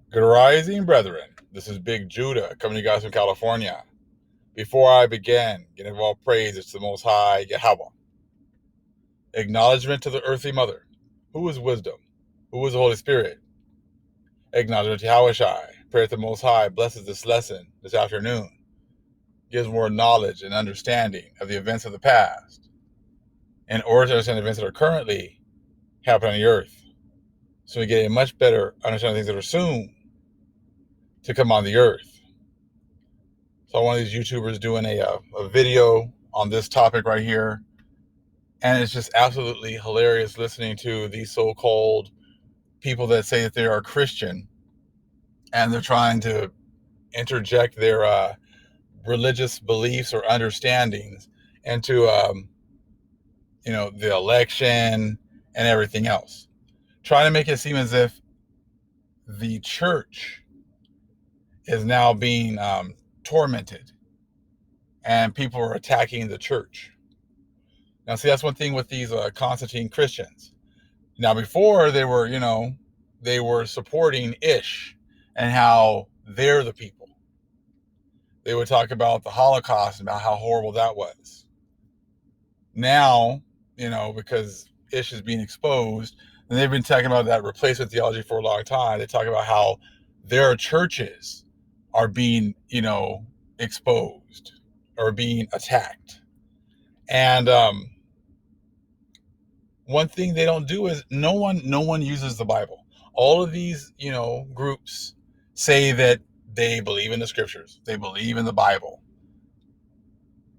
Good rising, brethren. This is Big Judah coming to you guys from California. Before I begin, giving all praises to the Most High Yahweh. Acknowledgement to the earthly mother. Who is wisdom? Who is the Holy Spirit? Acknowledgement to Yahweh Shai. Prayer to the Most High blesses this lesson this afternoon. Gives more knowledge and understanding of the events of the past in order to understand the events that are currently happening on the earth. So we get a much better understanding of things that are soon to come on the earth. So one of these YouTubers doing a video on this topic right here, and it's just absolutely hilarious listening to these so-called people that say that they are Christian, and they're trying to interject their religious beliefs or understandings into the election and everything else, trying to make it seem as if the church is now being tormented and people are attacking the church. Now, see, that's one thing with these Constantine Christians. Now, before they were supporting Ish and how they're the people. They would talk about the Holocaust and about how horrible that was. Now, because Ish is being exposed, and they've been talking about that replacement theology for a long time. They talk about how their churches are being, exposed or being attacked. And one thing they don't do is no one uses the Bible. All of these, groups say that they believe in the scriptures. They believe in the Bible.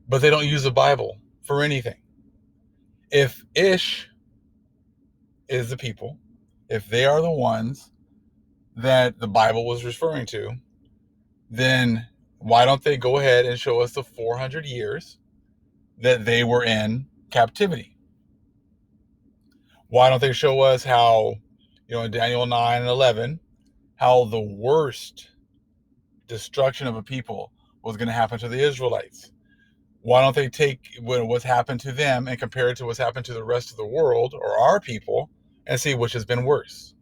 But they don't use the Bible for anything. If Ish is the people, if they are the ones that the Bible was referring to, then why don't they go ahead and show us the 400 years that they were in captivity? Why don't they show us how, in Daniel 9 and 11, how the worst destruction of a people was going to happen to the Israelites? Why don't they take what's happened to them and compare it to what's happened to the rest of the world or our people and see which has been worse?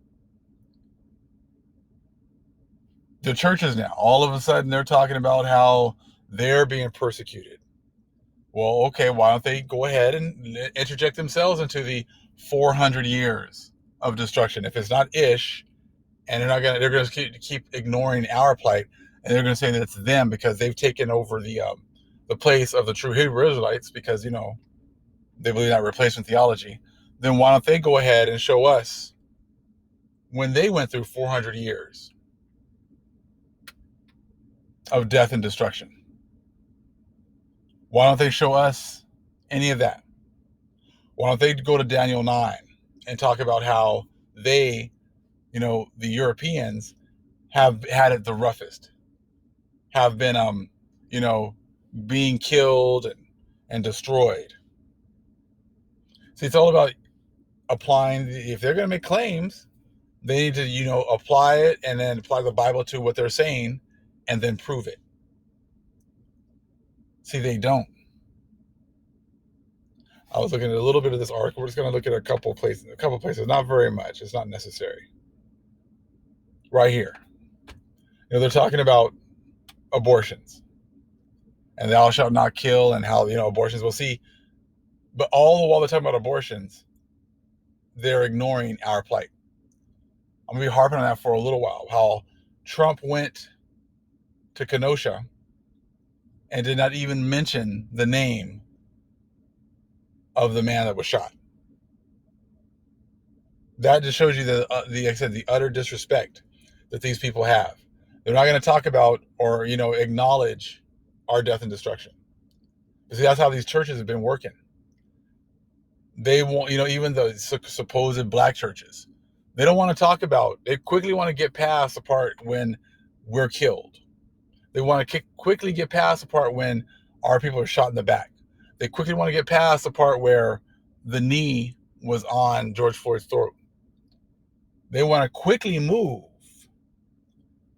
The churches now, all of a sudden, they're talking about how they're being persecuted. Well, okay, why don't they go ahead and interject themselves into the 400 years of destruction? If it's not Ish, and they're going to keep ignoring our plight, and they're going to say that it's them because they've taken over the place of the true Hebrew Israelites because they believe in that replacement theology. Then why don't they go ahead and show us when they went through 400 years of death and destruction? Why don't they show us any of that? Why don't they go to Daniel 9 and talk about how they, the Europeans, have had it the roughest, have been, being killed and destroyed? See, it's all about applying. If they're going to make claims, they need to, apply it and then apply the Bible to what they're saying and then prove it. See, they don't. I was looking at a little bit of this article. We're just going to look at a couple places, not very much. It's not necessary. Right here. They're talking about abortions and thou shalt not kill and how, abortions, we'll see. But all the while they're talking about abortions, they're ignoring our plight. I'm going to be harping on that for a little while. How Trump went to Kenosha and did not even mention the name of the man that was shot. That just shows you the utter disrespect that these people have. They're not going to talk about or acknowledge our death and destruction. See, that's how these churches have been working. They won't, even the supposed black churches, they don't want to talk about. They quickly want to get past the part when we're killed. They want to quickly get past the part when our people are shot in the back. They quickly want to get past the part where the knee was on George Floyd's throat. They want to quickly move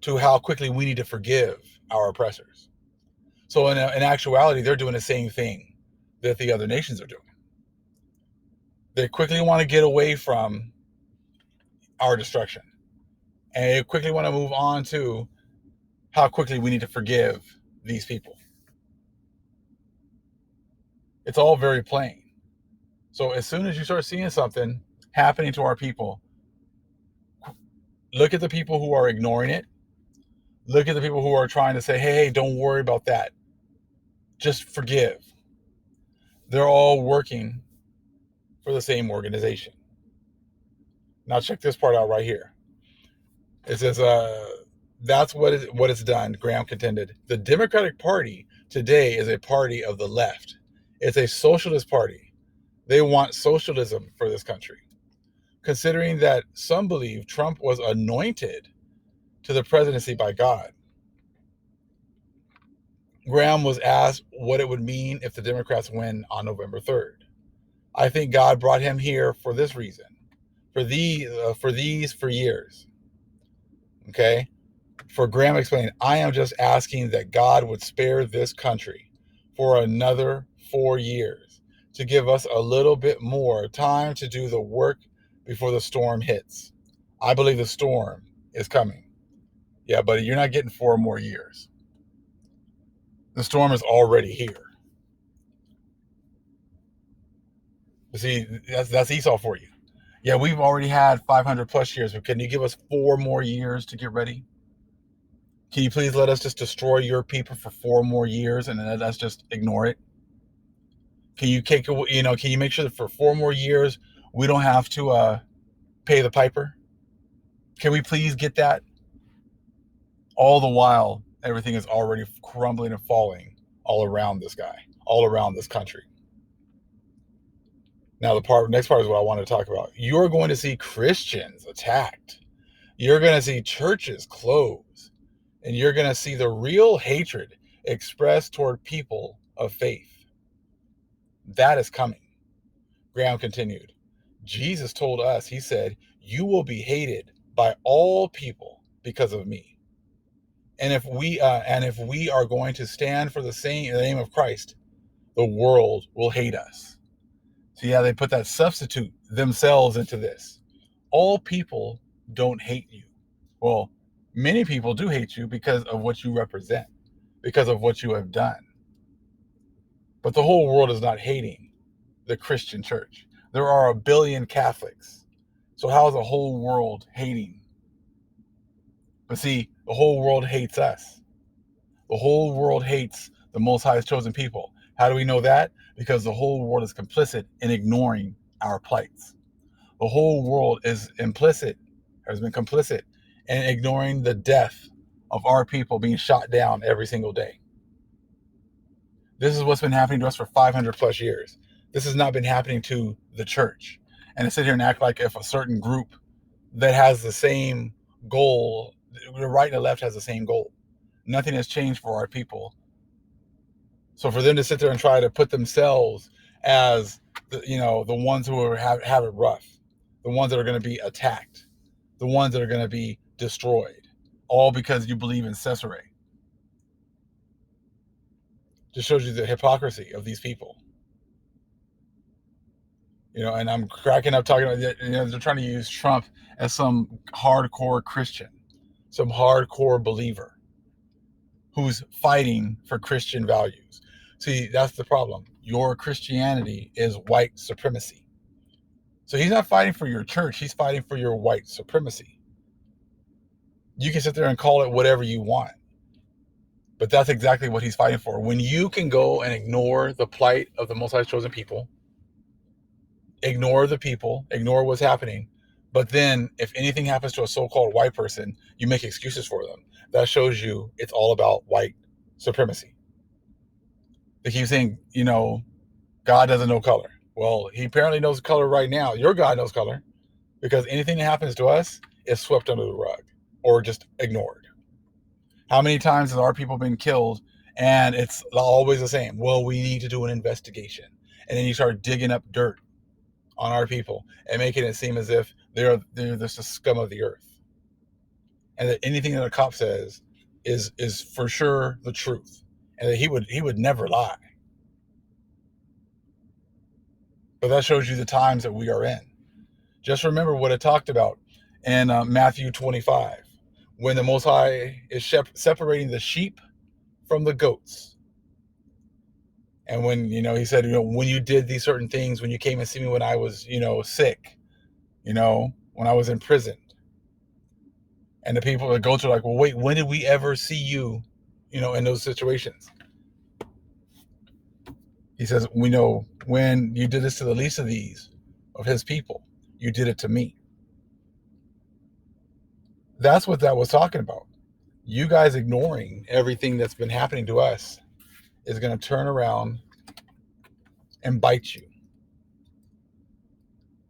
to how quickly we need to forgive our oppressors. So in actuality, they're doing the same thing that the other nations are doing. They quickly want to get away from our destruction. And I quickly want to move on to how quickly we need to forgive these people. It's all very plain. So as soon as you start seeing something happening to our people, look at the people who are ignoring it. Look at the people who are trying to say, hey, don't worry about that. Just forgive. They're all working for the same organization. Now check this part out right here. It says, that's what it's done, Graham contended. The Democratic Party today is a party of the left. It's a socialist party. They want socialism for this country. Considering that some believe Trump was anointed to the presidency by God. Graham was asked what it would mean if the Democrats win on November 3rd. I think God brought him here for this reason, for years. Okay? For Graham explained, I am just asking that God would spare this country for another 4 years to give us a little bit more time to do the work before the storm hits. I believe the storm is coming. Yeah, buddy, you're not getting 4 more years. The storm is already here. See, that's Esau for you. Yeah, we've already had 500 plus years, but can you give us 4 more years to get ready? Can you please let us just destroy your people for 4 more years and then let us just ignore it? Can you can you make sure that for 4 more years we don't have to pay the piper? Can we please get that? All the while, everything is already crumbling and falling all around this guy, all around this country. Now, next part is what I want to talk about. You're going to see Christians attacked. You're going to see churches close. And you're going to see the real hatred expressed toward people of faith. That is coming. Graham continued. Jesus told us, he said, you will be hated by all people because of me. And if we are going to stand for the name of Christ, the world will hate us. So yeah, they put that substitute themselves into this. All people don't hate you. Well, many people do hate you because of what you represent, because of what you have done. But the whole world is not hating the Christian church. There are 1 billion Catholics. So how is the whole world hating? But see, the whole world hates us. The whole world hates the Most High's chosen people. How do we know that? Because the whole world is complicit in ignoring our plights. The whole world has been complicit in ignoring the death of our people being shot down every single day. This is what's been happening to us for 500 plus years. This has not been happening to the church. And to sit here and act like if a certain group that has the same goal, the right and the left has the same goal. Nothing has changed for our people. So for them to sit there and try to put themselves as the ones who have it rough, the ones that are going to be attacked, the ones that are going to be destroyed, all because you believe in Caesarea, just shows you the hypocrisy of these people. And I'm cracking up talking about, they're trying to use Trump as some hardcore Christian, some hardcore believer who's fighting for Christian values. See, that's the problem. Your Christianity is white supremacy. So he's not fighting for your church. He's fighting for your white supremacy. You can sit there and call it whatever you want, but that's exactly what he's fighting for. When you can go and ignore the plight of the Most High's chosen people, ignore the people, ignore what's happening, but then if anything happens to a so-called white person, you make excuses for them. That shows you it's all about white supremacy. They keep saying, God doesn't know color. Well, he apparently knows color right now. Your God knows color, because anything that happens to us is swept under the rug or just ignored. How many times has our people been killed and it's always the same? Well, we need to do an investigation. And then you start digging up dirt on our people and making it seem as if they're just the scum of the earth. And that anything that a cop says is for sure the truth. And that he would never lie. But that shows you the times that we are in. Just remember what it talked about And Matthew 25, when the Most High is separating the sheep from the goats. And when, he said, when you did these certain things, when you came and see me when I was, sick, when I was in prison. And the people, the goats are like, well, wait, when did we ever see you, in those situations? He says, we know when you did this to the least of these, of his people, you did it to me. That's what that was talking about. You guys ignoring everything that's been happening to us is going to turn around and bite you.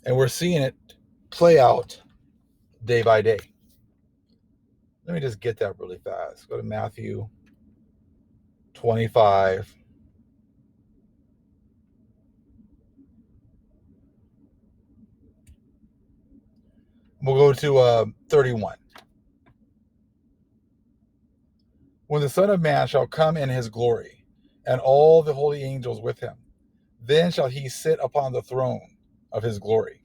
And we're seeing it play out day by day. Let me just get that really fast. Go to Matthew 25. We'll go to 31. When the Son of Man shall come in his glory, and all the holy angels with him, then shall he sit upon the throne of his glory.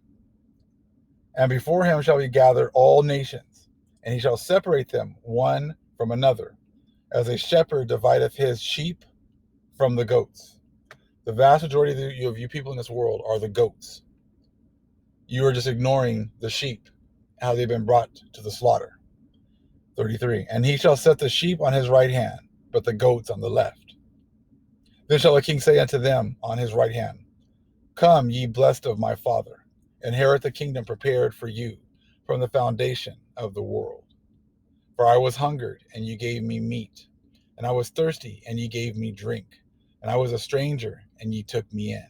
And before him shall be gathered all nations, and he shall separate them one from another, as a shepherd divideth his sheep from the goats. The vast majority of you people in this world are the goats. You are just ignoring the sheep, how they've been brought to the slaughter. 33. And he shall set the sheep on his right hand, but the goats on the left. Then shall the king say unto them on his right hand, Come, ye blessed of my Father, inherit the kingdom prepared for you from the foundation of the world. For I was hungered, and ye gave me meat, and I was thirsty, and ye gave me drink, and I was a stranger, and ye took me in.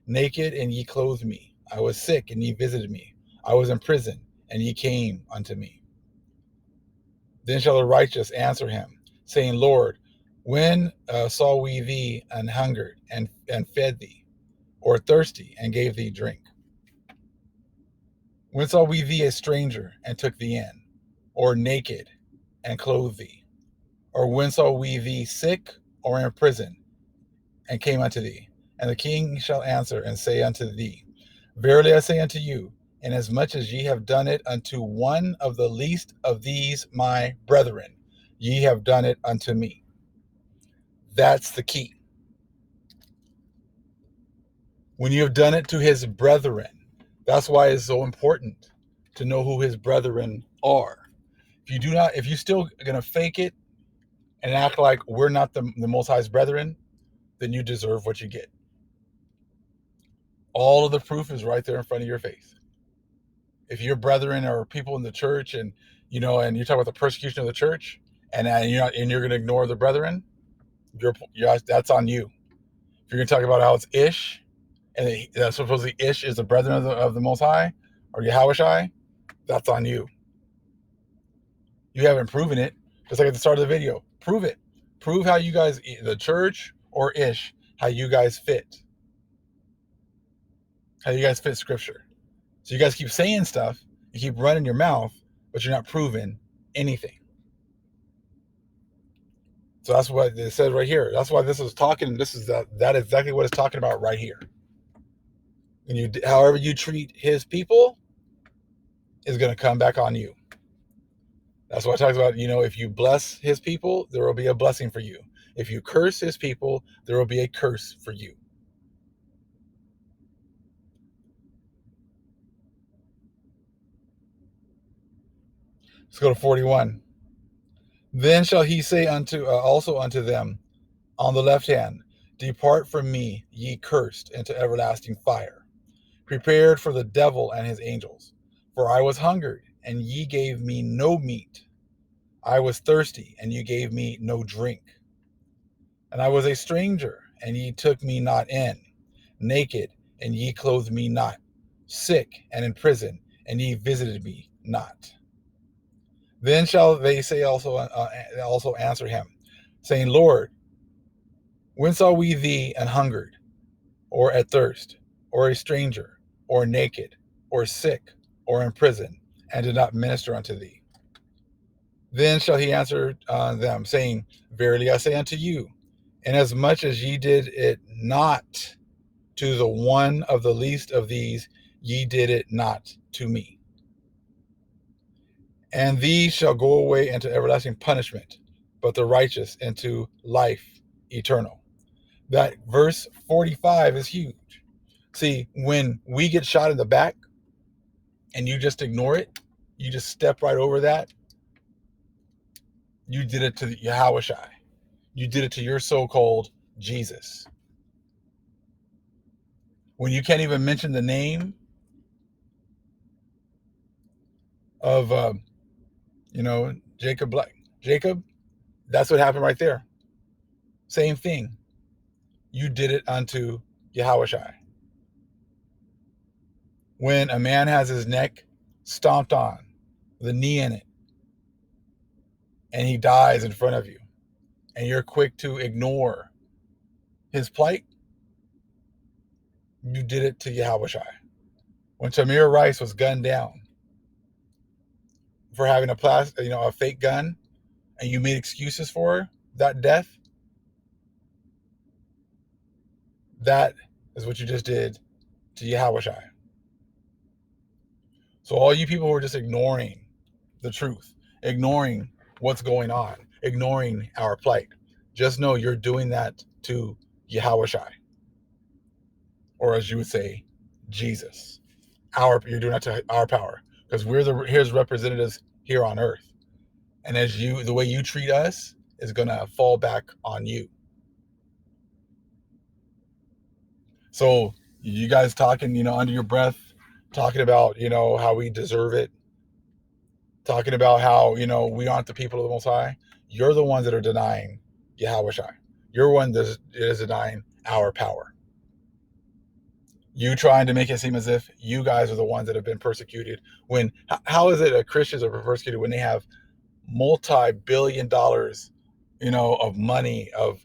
Naked, and ye clothed me. I was sick, and ye visited me. I was in prison, and ye came unto me. Then shall the righteous answer him, saying, Lord, when saw we thee an hungered, and fed thee, or thirsty, and gave thee drink? When saw we thee a stranger, and took thee in, or naked, and clothed thee? Or when saw we thee sick, or in prison, and came unto thee? And the king shall answer and say unto thee, Verily I say unto you, inasmuch as ye have done it unto one of the least of these my brethren, ye have done it unto me. That's the key. When you have done it to his brethren, that's why it's so important to know who his brethren are. If you still gonna fake it and act like we're not the Most High's brethren, then you deserve what you get. All of the proof is right there in front of your face. If your brethren are people in the church, and and you talk about the persecution of the church, and you're going to ignore the brethren, that's on you. If you're going to talk about how it's Ish, and supposedly Ish is the brethren of the Most High, or Yahushai, that's on you. You haven't proven it. Just like at the start of the video, prove it. Prove how you guys, the church or Ish, how you guys fit. How you guys fit Scripture. So you guys keep saying stuff, you keep running your mouth, but you're not proving anything. So that's what it says right here. That's why this is talking. This is that exactly what it's talking about right here. And however you treat his people is going to come back on you. That's what it talks about. If you bless his people, there will be a blessing for you. If you curse his people, there will be a curse for you. Let's go to 41. Then shall he say also unto them on the left hand, Depart from me, ye cursed, into everlasting fire, prepared for the devil and his angels. For I was hungered, and ye gave me no meat. I was thirsty, and ye gave me no drink. And I was a stranger, and ye took me not in. Naked, and ye clothed me not. Sick, and in prison, and ye visited me not. Then shall they say also answer him, saying, Lord, when saw we thee an hungered, or at thirst, or a stranger, or naked, or sick, or in prison, and did not minister unto thee? Then shall he answer them, saying, Verily I say unto you, inasmuch as ye did it not to the one of the least of these, ye did it not to me. And these shall go away into everlasting punishment, but the righteous into life eternal. That verse 45 is huge. See, when we get shot in the back and you just ignore it, you just step right over that, you did it to Yahushua. You did it to your so-called Jesus. When you can't even mention the name of, Jacob, that's what happened right there. Same thing. You did it unto Yahushua. When a man has his neck stomped on, with a knee in it, and he dies in front of you, and you're quick to ignore his plight, you did it to Yahushua. When Tamir Rice was gunned down for having a fake gun, and you made excuses for that death, that is what you just did to Yahushua. So all you people who are just ignoring the truth, ignoring what's going on, ignoring our plight, just know you're doing that to Yahushua, or as you would say, Jesus. You're doing that to our power, because we're his representatives here on earth. And the way you treat us is gonna fall back on you. So you guys talking, under your breath, talking about, how we deserve it, talking about how, we aren't the people of the Most High. You're the ones that are denying Yahushua. You're one that is denying our power. You trying to make it seem as if you guys are the ones that have been persecuted. When how is it that Christians are persecuted when they have multi-billion dollars, of money, of,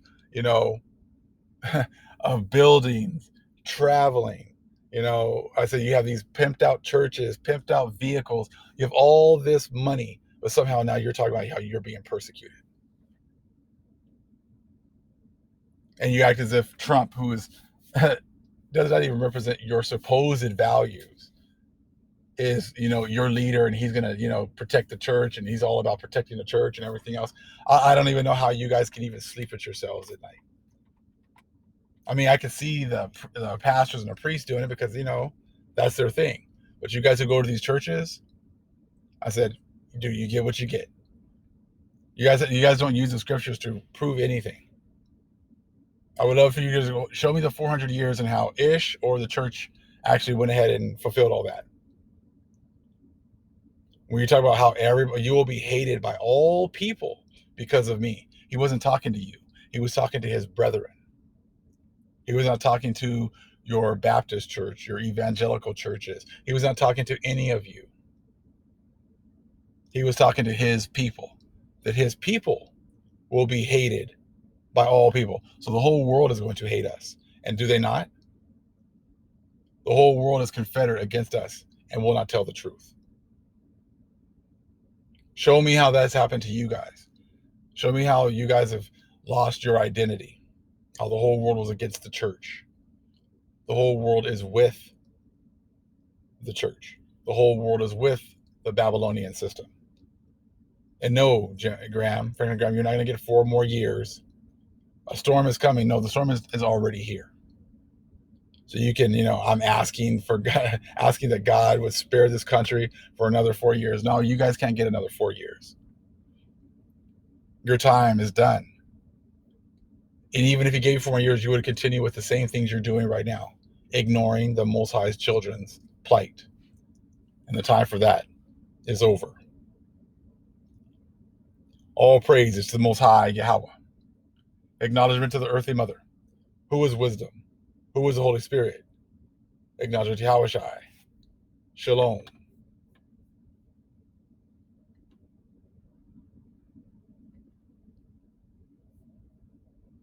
of buildings, traveling, I say you have these pimped out churches, pimped out vehicles, you have all this money, but somehow now you're talking about how you're being persecuted. And you act as if Trump, who is does not even represent your supposed values, is, your leader, and he's gonna, protect the church, and he's all about protecting the church and everything else. I don't even know how you guys can even sleep with yourselves at night. I mean, I can see the pastors and the priests doing it because, that's their thing. But you guys who go to these churches, I said, dude, you get what you get. You guys don't use the scriptures to prove anything. I would love for you guys to go show me the 400 years and how Ish or the church actually went ahead and fulfilled all that. When you talk about how you will be hated by all people because of me, he wasn't talking to you. He was talking to his brethren. He was not talking to your Baptist church, your evangelical churches. He was not talking to any of you. He was talking to his people, that his people will be hated by all people. So the whole world is going to hate us. And do they not? The whole world is confederate against us and will not tell the truth. Show me how that's happened to you guys. Show me how you guys have lost your identity, how the whole world was against the church. The whole world is with the church. The whole world is with the Babylonian system. And no, Franklin Graham, you're not going to get 4 more years. A storm is coming. No, the storm is already here. So you can, I'm asking for God, asking that God would spare this country for another 4 years. No, you guys can't get another 4 years. Your time is done. And even if he gave you 4 more years, you would continue with the same things you're doing right now, ignoring the Most High's children's plight. And the time for that is over. All praise is to the Most High Yahweh. Acknowledgement to the earthly mother. Who is wisdom? Who is the Holy Spirit? Acknowledgement to Yahushua. Shalom.